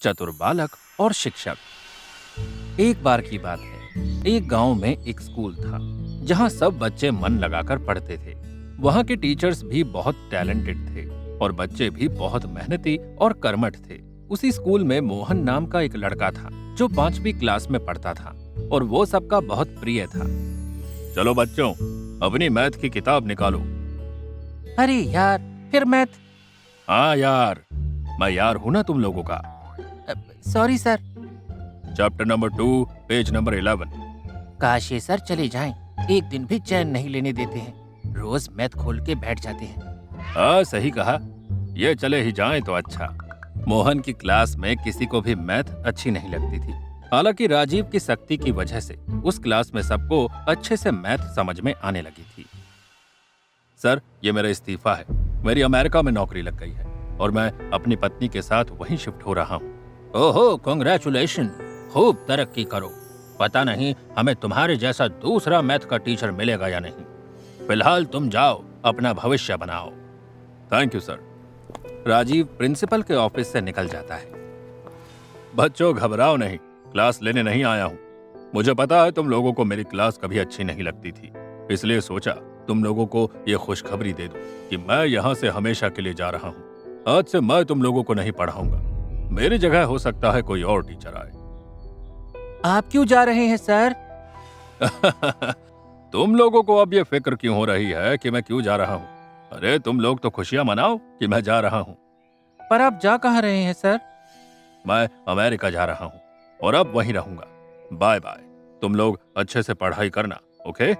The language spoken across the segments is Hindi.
चतुर बालक और शिक्षक। एक बार की बात है, एक गांव में एक स्कूल था जहां सब बच्चे मन लगाकर पढ़ते थे। वहां के टीचर्स भी बहुत टैलेंटेड थे और बच्चे भी बहुत मेहनती और कर्मठ थे। उसी स्कूल में मोहन नाम का एक लड़का था जो 5वीं क्लास में पढ़ता था और वो सबका बहुत प्रिय था। चलो बच्चों, अपनी मैथ की किताब निकालो। अरे यार, फिर मैथ? हाँ यार, मैं यार हूं ना तुम लोगों का। Sorry sir. Chapter number 2, page number 11। काश ये सर चले जाएं, एक दिन भी चैन नहीं लेने देते हैं। रोज मैथ खोल के बैठ जाते हैं। हाँ सही कहा, ये चले ही जाएं तो अच्छा। मोहन की क्लास में किसी को भी मैथ अच्छी नहीं लगती थी। हालांकि राजीव की सख्ती की वजह से उस क्लास में सबको अच्छे से मैथ समझ में आने लगी थी। सर, ये मेरा इस्तीफा है। मेरी अमेरिका में नौकरी लग गई है और मैं अपनी पत्नी के साथ वहीं शिफ्ट हो रहा हूँ। ओहो, कांग्रेचुलेशन, खूब तरक्की करो। पता नहीं हमें तुम्हारे जैसा दूसरा मैथ का टीचर मिलेगा या नहीं। फिलहाल तुम जाओ, अपना भविष्य बनाओ। Thank you sir. Rajiv principal के ऑफिस से निकल जाता है। बच्चों घबराओ नहीं, क्लास लेने नहीं आया हूँ। मुझे पता है तुम लोगों को मेरी क्लास कभी अच्छी नहीं लगती थी, इसलिए सोचा तुम लोगों को ये खुशखबरी दे दूं कि मैं यहाँ से हमेशा के लिए जा रहा हूँ। आज से मैं तुम लोगों को नहीं पढ़ाऊंगा। मेरी जगह हो सकता है कोई और टीचर आए। आप क्यों जा रहे हैं सर? तुम लोगों को अब ये फिक्र क्यों हो रही है कि मैं क्यों जा रहा हूँ? अरे तुम लोग तो खुशियां मनाओ कि मैं जा रहा हूँ। पर आप जा कहाँ रहे हैं सर? मैं अमेरिका जा रहा हूँ और अब वहीं रहूंगा। Bye bye. तुम लोग अच्छे से पढ़ाई करना, ओके?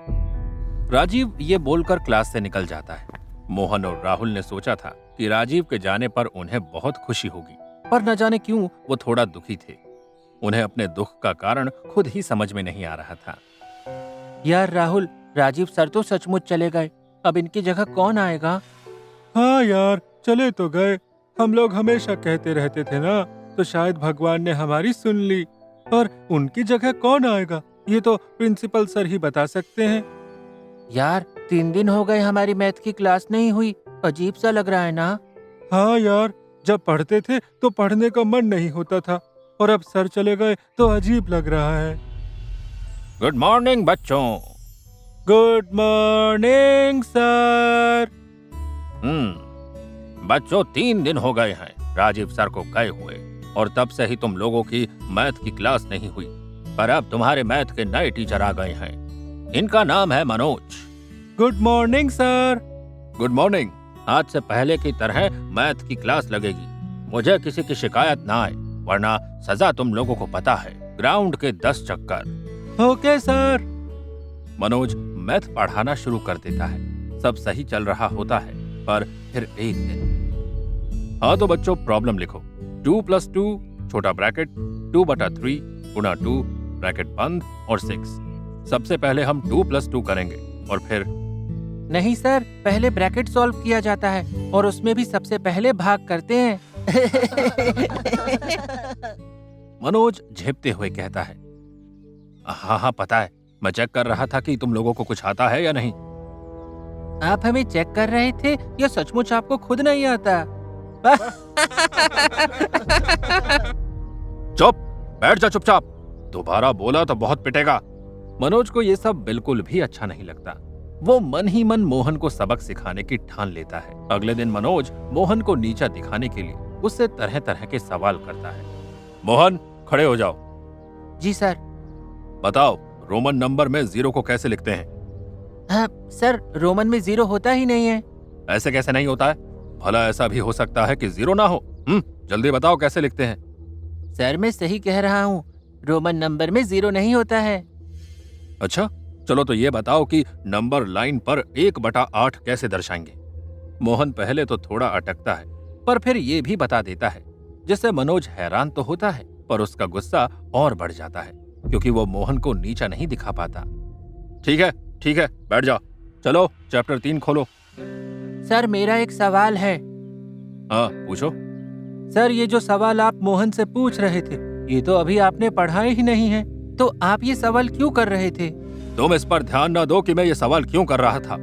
राजीव ये बोलकर क्लास से निकल जाता है। मोहन और राहुल ने सोचा था कि राजीव के जाने पर उन्हें बहुत खुशी होगी, पर न जाने क्यों वो थोड़ा दुखी थे। उन्हें अपने दुख का कारण खुद ही समझ में नहीं आ रहा था। यार राहुल, राजीव सर तो सचमुच चले गए। अब इनकी जगह कौन आएगा? हाँ यार, चले तो गए। हम लोग हमेशा कहते रहते थे ना, तो शायद भगवान ने हमारी सुन ली। और उनकी जगह कौन आएगा, ये तो प्रिंसिपल सर ही बता सकते हैं। यार 3 दिन हो गए हमारी मैथ की क्लास नहीं हुई। अजीब सा लग रहा है ना? हाँ यार, जब पढ़ते थे तो पढ़ने का मन नहीं होता था, और अब सर चले गए तो अजीब लग रहा है। गुड मॉर्निंग बच्चों। Good morning sir. बच्चों 3 दिन हो गए हैं राजीव सर को गए हुए, और तब से ही तुम लोगों की मैथ की क्लास नहीं हुई। पर अब तुम्हारे मैथ के नए टीचर आ गए हैं। इनका नाम है Manoj. Good morning sir. Good morning. आज से पहले की तरह मैथ की क्लास लगेगी। मुझे किसी की शिकायत ना आए, वरना सजा तुम लोगों को पता है, ग्राउंड के 10 चक्कर। Okay sir. मनोज मैथ पढ़ाना शुरू कर देता है। सब सही चल रहा होता है, पर फिर एक दिन। हाँ तो बच्चों, प्रॉब्लम लिखो। 2 + 2 छोटा ब्रैकेट 2/3 गुणा 2 ब्रैकेट बंद और 6। सबसे पहले हम 2 + 2 करेंगे और फिर। नहीं सर, पहले ब्रैकेट सॉल्व किया जाता है और उसमें भी सबसे पहले भाग करते हैं। मनोज झेपते हुए कहता है। हाँ हाँ पता है, मैं चेक कर रहा था कि तुम लोगों को कुछ आता है या नहीं। आप हमें चेक कर रहे थे या सचमुच आपको खुद नहीं आता? चुप, बैठ जा चुपचाप। दोबारा बोला तो बहुत पिटेगा। मनोज को ये सब बिल्कुल भी अच्छा नहीं लगता। वो मन ही मन मोहन को सबक सिखाने की ठान लेता है। अगले दिन मनोज मोहन को नीचा दिखाने के लिए उससे तरह तरह के सवाल करता है। मोहन, खड़े हो जाओ। जी सर। बताओ, रोमन नंबर में 0 को कैसे लिखते हैं? हाँ, सर रोमन में 0 होता ही नहीं है। ऐसे कैसे नहीं होता है? भला ऐसा भी हो सकता है कि 0 ना हो? जल्दी बताओ कैसे लिखते हैं? सर मैं सही कह रहा हूँ, रोमन नंबर में 0 नहीं होता है। अच्छा, चलो तो ये बताओ कि नंबर लाइन पर 1/8 कैसे दर्शाएंगे? मोहन पहले तो थोड़ा अटकता है, पर फिर ये भी बता देता है, जिससे मनोज हैरान तो होता है, पर उसका गुस्सा और बढ़ जाता है, क्योंकि वो मोहन को नीचा नहीं दिखा पाता। ठीक है, बैठ जाओ। चलो चैप्टर 3 खोलो। सर मेरा एक सवाल है। हाँ पूछो। सर ये जो सवाल आप मोहन से पूछ रहे थे, ये तो अभी आपने पढ़ाए ही नहीं है, तो आप ये सवाल क्यों कर रहे थे? तुम इस पर ध्यान न दो कि मैं ये सवाल क्यों कर रहा था।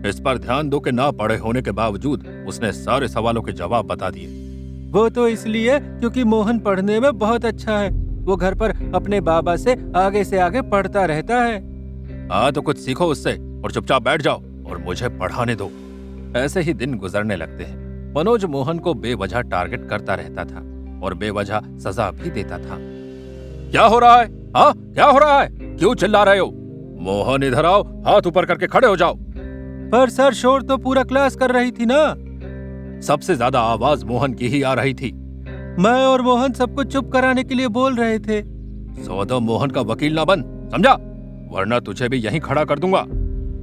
इस पर ध्यान दो कि ना पढ़े होने के बावजूद उसने सारे सवालों के जवाब बता दिए। वो तो इसलिए क्योंकि मोहन पढ़ने में बहुत अच्छा है। वो घर पर अपने बाबा से आगे पढ़ता रहता है। हाँ तो कुछ सीखो उससे और चुपचाप बैठ जाओ और मुझे पढ़ाने दो। ऐसे ही दिन गुजरने लगते हैं। मनोज मोहन को बेवजह टारगेट करता रहता था और बेवजह सजा भी देता था। क्या हो रहा है? हाँ, क्या हो रहा है? क्यों चिल्ला रहे हो? मोहन इधर आओ, हाथ ऊपर करके खड़े हो जाओ। पर सर शोर तो पूरा क्लास कर रही थी ना। सबसे ज्यादा आवाज मोहन की ही आ रही थी। मैं और मोहन सबको चुप कराने के लिए बोल रहे थे। सौदा मोहन का वकील ना बन, समझा? वरना तुझे भी यहीं खड़ा कर दूंगा।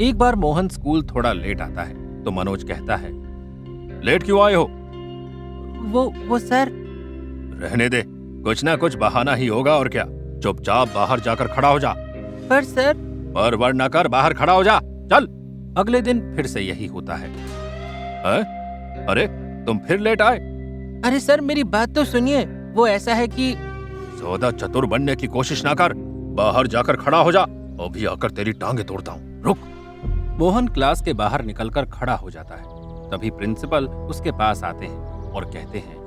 एक बार मोहन स्कूल थोड़ा लेट आता है तो मनोज कहता है, लेट क्यों आए हो? वो सर। रहने दे, कुछ ना कुछ बहाना ही होगा और क्या। चुपचाप बाहर जाकर खड़ा हो जा। पर सर। पर वरना कर, बाहर खड़ा हो जा, चल। अगले दिन फिर से यही होता है। अरे तुम फिर लेट आए? अरे सर मेरी बात तो सुनिए। वो ऐसा है कि सौदा चतुर बनने की कोशिश ना कर, बाहर जाकर खड़ा हो जा। अभी आकर तेरी टांगे तोड़ता हूँ, रुक। मोहन क्लास के बाहर निकलकर खड़ा हो जाता है। तभी प्रिंसिपल उसके पास आते हैं और कहते हैं,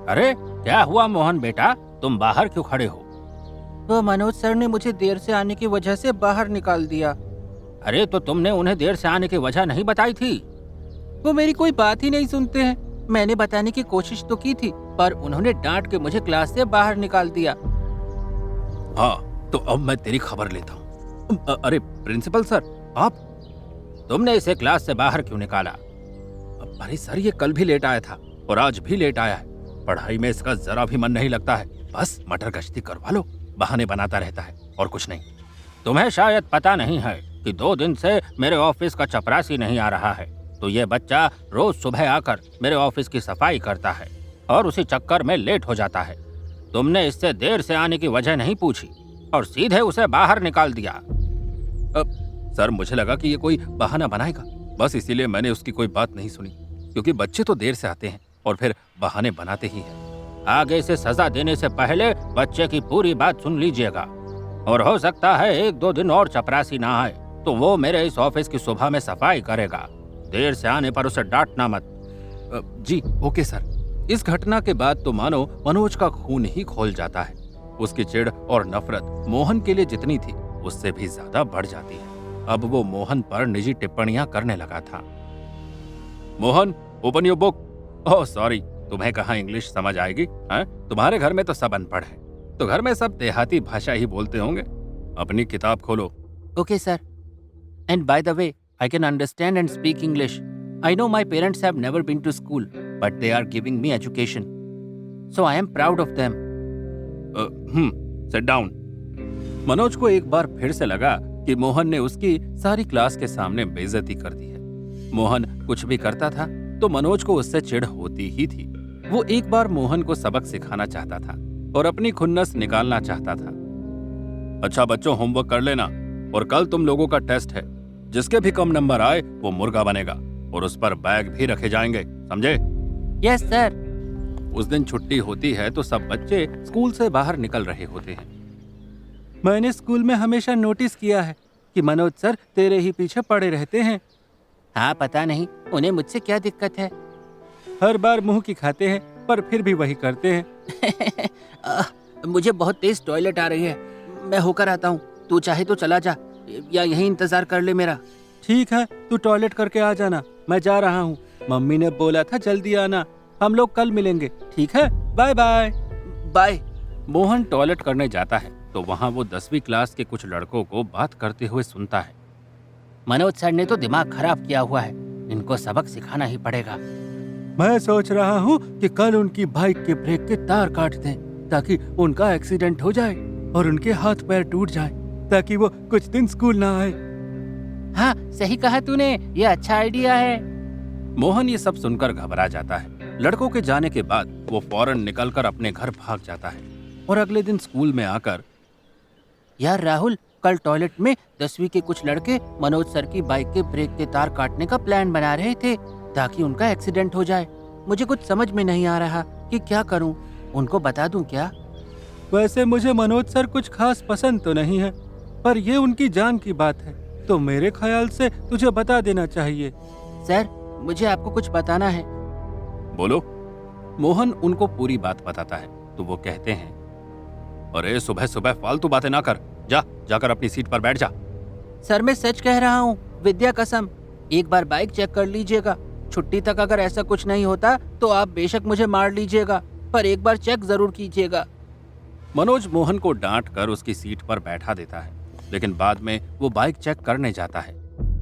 अरे क्या हुआ मोहन बेटा, तुम बाहर क्यों खड़े हो? वो मनोज सर ने मुझे देर से आने की वजह से बाहर निकाल दिया। अरे तो तुमने उन्हें देर से आने की वजह नहीं बताई थी? वो मेरी कोई बात ही नहीं सुनते हैं। मैंने बताने की कोशिश तो की थी पर उन्होंने डांट के मुझे क्लास से बाहर निकाल दिया। हाँ तो अब मैं तेरी खबर लेता हूँ। अरे प्रिंसिपल सर, आप? तुमने इसे क्लास से बाहर क्यों निकाला? अरे सर, ये कल भी लेट आया था और आज भी लेट आया है। पढ़ाई में इसका जरा भी मन नहीं लगता है। बस मटर गश्ती करवा लो, बहाने बनाता रहता है और कुछ नहीं। तुम्हें शायद पता नहीं है कि 2 दिन से मेरे ऑफिस का चपरासी नहीं आ रहा है, तो ये बच्चा रोज सुबह आकर मेरे ऑफिस की सफाई करता है और उसी चक्कर में लेट हो जाता है। तुमने इससे देर से आने की वजह नहीं पूछी और सीधे उसे बाहर निकाल दिया। सर मुझे लगा कि ये कोई बहाना बनाएगा, बस इसीलिए मैंने उसकी कोई बात नहीं सुनी, क्योंकि बच्चे तो देर से आते हैं और फिर बहाने बनाते ही हैं। आगे से सजा देने से पहले बच्चे की पूरी बात सुन लीजिएगा, और हो सकता है 1-2 दिन और चपरासी ना आए तो वो मेरे इस ऑफिस की सुबह में सफाई करेगा। देर से आने पर उसे डांटना मत। जी ओके सर। इस घटना के बाद तो मानो मनोज का खून ही खोल जाता है। उसकी चिढ़ और नफरत मोहन के लिए जितनी थी उससे भी ज्यादा बढ़ जाती है। अब वो मोहन पर निजी टिप्पणियां करने लगा था। Mohan, open your book. Oh sorry, तुम्हें कहाँ इंग्लिश समझ आएगी? तुम्हारे घर में तो सब अनपढ़ है, तो घर में सब देहाती भाषा ही बोलते होंगे। अपनी किताब खोलो। Okay sir. And by the way, I can understand and speak English. I know my parents have never been to school, but they are giving me education. So I am proud of them. Sit down. Manoj को एक बार फिर से लगा कि मोहन ने उसकी सारी क्लास के सामने बेइज्जती कर दी है। मोहन कुछ भी करता था तो मनोज को उससे चिढ़ होती ही थी। वो एक बार मोहन को सबक सिखाना चाहता था और अपनी खुन्नस निकालना चाहता था। अच्छा बच्चों, होमवर्क कर लेना और कल तुम लोगों का टेस्ट है। जिसके भी कम नंबर आए वो मुर्गा बनेगा और उस पर बैग भी रखे जाएंगे, समझे? Yes sir. उस दिन छुट्टी होती है तो सब बच्चे स्कूल से बाहर निकल रहे होते हैं। मैंने स्कूल में हमेशा नोटिस किया है कि मनोज सर तेरे ही पीछे पड़े रहते हैं। हाँ, पता नहीं उन्हें मुझसे क्या दिक्कत है। हर बार मुंह की खाते हैं पर फिर भी वही करते हैं। मुझे बहुत तेज टॉयलेट आ रही है, मैं होकर आता हूँ। तू चाहे तो चला जा या यहीं इंतजार कर ले मेरा। ठीक है, तू टॉयलेट करके आ जाना, मैं जा रहा हूँ। मम्मी ने बोला था जल्दी आना। हम लोग कल मिलेंगे, ठीक है? Bye bye. Bye. Mohan toilet करने जाता है तो वहाँ वो 10वीं क्लास के कुछ लड़कों को बात करते हुए सुनता है। मनोज सर ने तो दिमाग खराब किया हुआ है, इनको सबक सिखाना ही पड़ेगा। मैं सोच रहा हूँ कि कल उनकी बाइक के ब्रेक के तार काट दें ताकि उनका एक्सीडेंट हो जाए और उनके हाथ पैर टूट जाए, ताकि वो कुछ दिन स्कूल ना आए। हाँ, सही कहा तूने, ये अच्छा आइडिया है। मोहन ये सब सुनकर घबरा जाता है। लड़कों के जाने के बाद वो फौरन निकलकर अपने घर भाग जाता है और अगले दिन स्कूल में आकर, यार राहुल, कल टॉयलेट में 10वीं के कुछ लड़के मनोज सर की बाइक के ब्रेक के तार काटने का प्लान बना रहे थे ताकि उनका एक्सीडेंट हो जाए। मुझे कुछ समझ में नहीं आ रहा कि क्या करूं, उनको बता दूं क्या? वैसे मुझे मनोज सर कुछ खास पसंद तो नहीं है, पर ये उनकी जान की बात है तो मेरे ख्याल से तुझे बता देना चाहिए। सर, मुझे आपको कुछ बताना है। बोलो। मोहन उनको पूरी बात बताता है तो वो कहते हैं, अरे सुबह सुबह फालतू बातें ना कर, जाकर अपनी सीट पर बैठ जा। सर मैं सच कह रहा हूँ, विद्या कसम। एक बार बाइक चेक कर लीजिएगा। छुट्टी तक अगर ऐसा कुछ नहीं होता तो आप बेशक मुझे मार लीजिएगा, पर एक बार चेक जरूर कीजिएगा। मनोज मोहन को डांट कर उसकी सीट पर बैठा देता है, लेकिन बाद में वो बाइक चेक करने जाता है।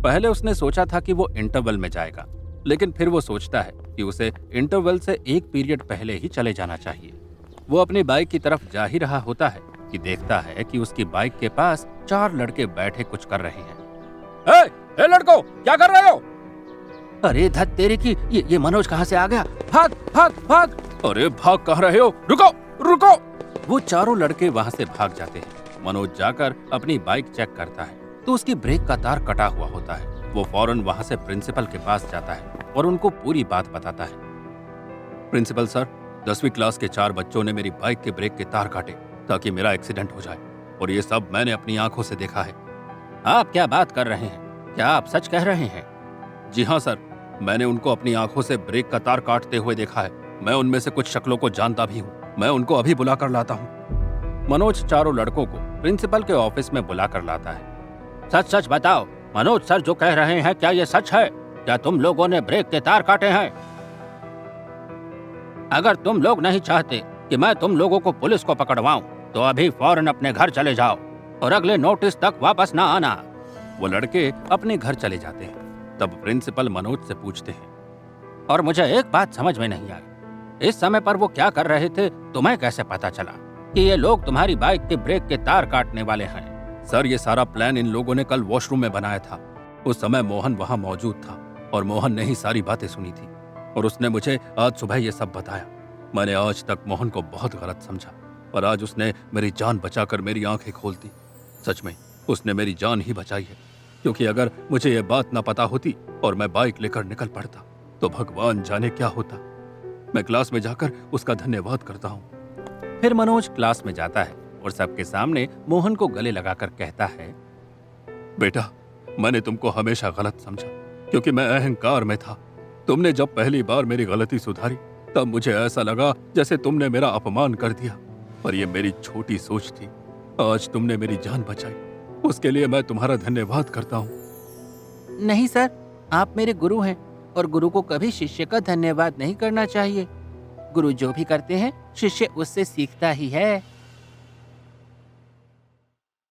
पहले उसने सोचा था कि वो इंटरवल में जाएगा, लेकिन फिर वो सोचता है कि उसे इंटरवल से एक पीरियड पहले ही चले जाना चाहिए। वो अपनी बाइक की तरफ जा ही रहा होता है कि देखता है कि उसकी बाइक के पास 4 लड़के बैठे कुछ कर रहे हैं। ए लड़को, क्या कर रहे हो? अरे धत तेरे की, ये मनोज कहाँ से आ गया? भाग भाग भाग! अरे भाग कहाँ रहे हो? रुको रुको! वो चारों लड़के वहाँ से भाग जाते हैं। मनोज जाकर अपनी बाइक चेक करता है तो उसकी ब्रेक का तार कटा हुआ होता है। वो फौरन वहाँ से प्रिंसिपल के पास जाता है और उनको पूरी बात बताता है। प्रिंसिपल सर, 10वीं क्लास के 4 बच्चों ने मेरी बाइक के ब्रेक के तार काटे ताकि मेरा एक्सीडेंट हो जाए, और ये सब मैंने अपनी आंखों से देखा है। आप क्या बात कर रहे हैं? क्या आप सच कह रहे हैं? जी हाँ सर, मैंने उनको अपनी आंखों से ब्रेक का तार काटते हुए देखा है। मैं उनमें से कुछ शक्लों को जानता भी हूँ। मैं उनको अभी बुला कर लाता हूँ। मनोज चारों लड़कों को प्रिंसिपल के ऑफिस में बुला कर लाता है। सच सच बताओ, मनोज सर जो कह रहे हैं क्या ये सच है? क्या तुम लोगों ने ब्रेक के तार काटे हैं? अगर तुम लोग नहीं चाहते कि मैं तुम लोगों को पुलिस को पकड़वाऊं, तो अभी फौरन अपने घर चले जाओ और अगले नोटिस तक वापस ना आना। वो लड़के अपने घर चले जाते हैं। तब प्रिंसिपल मनोज से पूछते हैं, और मुझे एक बात समझ में नहीं आई, इस समय पर वो क्या कर रहे थे? तुम्हें कैसे पता चला कि ये लोग तुम्हारी बाइक के ब्रेक के तार काटने वाले हैं? सर, ये सारा प्लान इन लोगों ने कल वॉशरूम में बनाया था। उस समय मोहन वहाँ मौजूद था और मोहन ने ही सारी बातें सुनी थी और उसने मुझे आज सुबह ये सब बताया। मैंने आज तक मोहन को बहुत गलत समझा, पर आज उसने मेरी जान बचाकर मेरी आंखें खोल दी। सच में उसने मेरी जान ही बचाई है, क्योंकि अगर मुझे ये बात ना पता होती और मैं बाइक लेकर निकल पड़ता तो भगवान जाने क्या होता। मैं क्लास में जाकर उसका धन्यवाद करता हूँ। फिर मनोज क्लास में जाता है और सबके सामने मोहन को गले लगाकर कहता है, बेटा, मैंने तुमको हमेशा गलत समझा क्योंकि मैं अहंकार में था। तुमने जब पहली बार मेरी गलती सुधारी तब मुझे ऐसा लगा जैसे तुमने मेरा अपमान कर दिया, पर यह मेरी छोटी सोच थी। आज तुमने मेरी जान बचाई, उसके लिए मैं तुम्हारा धन्यवाद करता हूँ। नहीं सर, आप मेरे गुरु हैं और गुरु को कभी शिष्य का धन्यवाद नहीं करना चाहिए। गुरु जो भी करते हैं शिष्य उससे सीखता ही है।